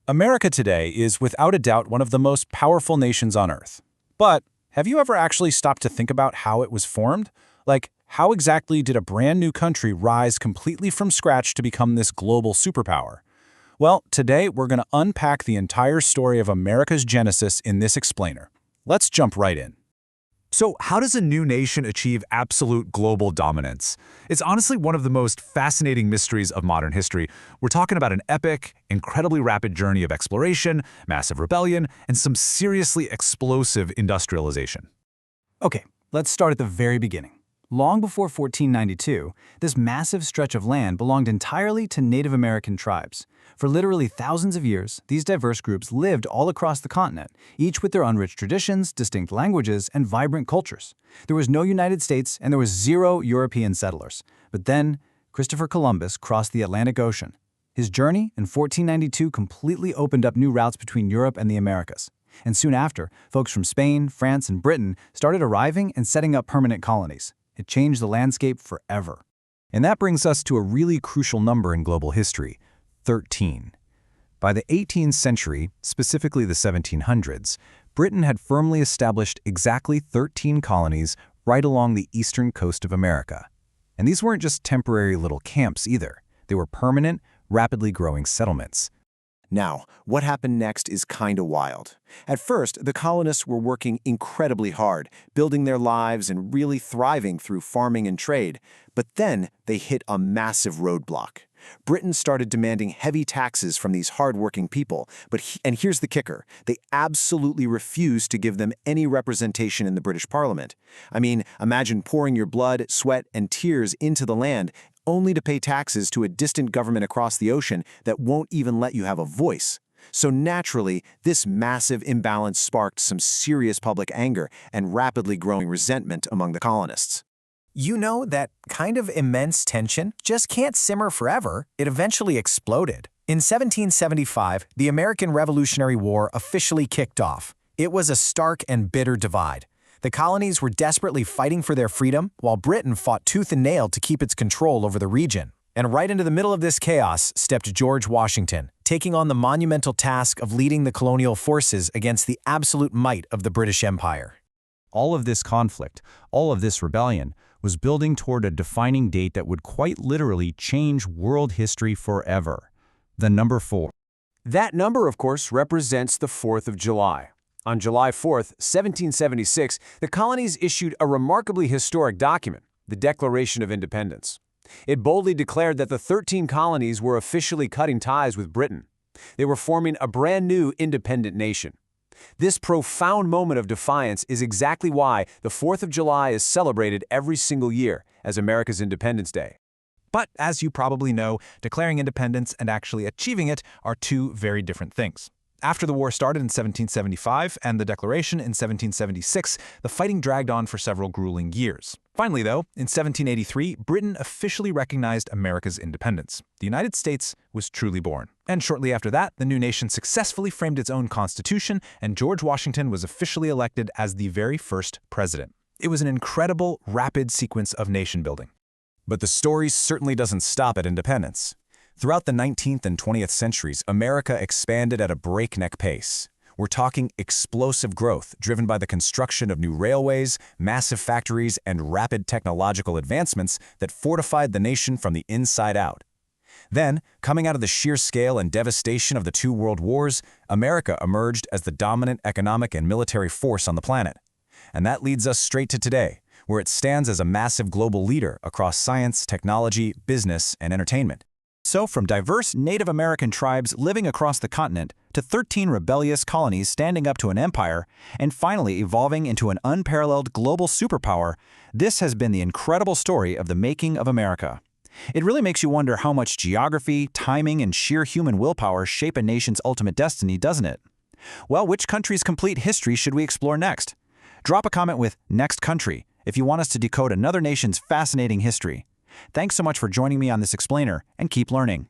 America today is without a doubt one of the most powerful nations on Earth. But have you ever actually stopped to think about how it was formed? Like, how exactly did a brand new country rise completely from scratch to become this global superpower? Well, today we're going to unpack the entire story of America's genesis in this explainer. Let's jump right in. So, how does a new nation achieve absolute global dominance? It's honestly one of the most fascinating mysteries of modern history. We're talking about an epic, incredibly rapid journey of exploration, massive rebellion, and some seriously explosive industrialization. Okay, let's start at the very beginning. Long before 1492, this massive stretch of land belonged entirely to Native American tribes. For literally thousands of years, these diverse groups lived all across the continent, each with their own rich traditions, distinct languages, and vibrant cultures. There was no United States, and there was zero European settlers. But then, Christopher Columbus crossed the Atlantic Ocean. His journey in 1492 completely opened up new routes between Europe and the Americas. And soon after, folks from Spain, France, and Britain started arriving and setting up permanent colonies. It changed the landscape forever. And that brings us to a really crucial number in global history: 13. By the 18th century, specifically the 1700s, Britain had firmly established exactly 13 colonies right along the eastern coast of America. And these weren't just temporary little camps either. They were permanent, rapidly growing settlements. Now, what happened next is kinda wild. At first, the colonists were working incredibly hard, building their lives and really thriving through farming and trade. But then they hit a massive roadblock. Britain started demanding heavy taxes from these hard-working people, and here's the kicker: they absolutely refused to give them any representation in the British Parliament. I mean, imagine pouring your blood, sweat, and tears into the land only to pay taxes to a distant government across the ocean that won't even let you have a voice. So naturally, this massive imbalance sparked some serious public anger and rapidly growing resentment among the colonists. You know, that kind of immense tension just can't simmer forever. It eventually exploded. In 1775, the American Revolutionary War officially kicked off. It was a stark and bitter divide. The colonies were desperately fighting for their freedom, while Britain fought tooth and nail to keep its control over the region. And right into the middle of this chaos stepped George Washington, taking on the monumental task of leading the colonial forces against the absolute might of the British Empire. All of this conflict, all of this rebellion, was building toward a defining date that would quite literally change world history forever: the number 4. That number, of course, represents the 4th of July. On July 4th, 1776, the colonies issued a remarkably historic document, the Declaration of Independence. It boldly declared that the 13 colonies were officially cutting ties with Britain. They were forming a brand new independent nation. This profound moment of defiance is exactly why the 4th of July is celebrated every single year as America's Independence Day. But as you probably know, declaring independence and actually achieving it are two very different things. After the war started in 1775 and the Declaration in 1776, the fighting dragged on for several grueling years. Finally, though, in 1783, Britain officially recognized America's independence. The United States was truly born. And shortly after that, the new nation successfully framed its own constitution, and George Washington was officially elected as the very first president. It was an incredible, rapid sequence of nation building. But the story certainly doesn't stop at independence. Throughout the 19th and 20th centuries, America expanded at a breakneck pace. We're talking explosive growth driven by the construction of new railways, massive factories, and rapid technological advancements that fortified the nation from the inside out. Then, coming out of the sheer scale and devastation of the two world wars, America emerged as the dominant economic and military force on the planet. And that leads us straight to today, where it stands as a massive global leader across science, technology, business, and entertainment. So, from diverse Native American tribes living across the continent to 13 rebellious colonies standing up to an empire, and finally evolving into an unparalleled global superpower, this has been the incredible story of the making of America. It really makes you wonder how much geography, timing, and sheer human willpower shape a nation's ultimate destiny, doesn't it? Well, which country's complete history should we explore next? Drop a comment with "Next Country" if you want us to decode another nation's fascinating history. Thanks so much for joining me on this explainer, and keep learning.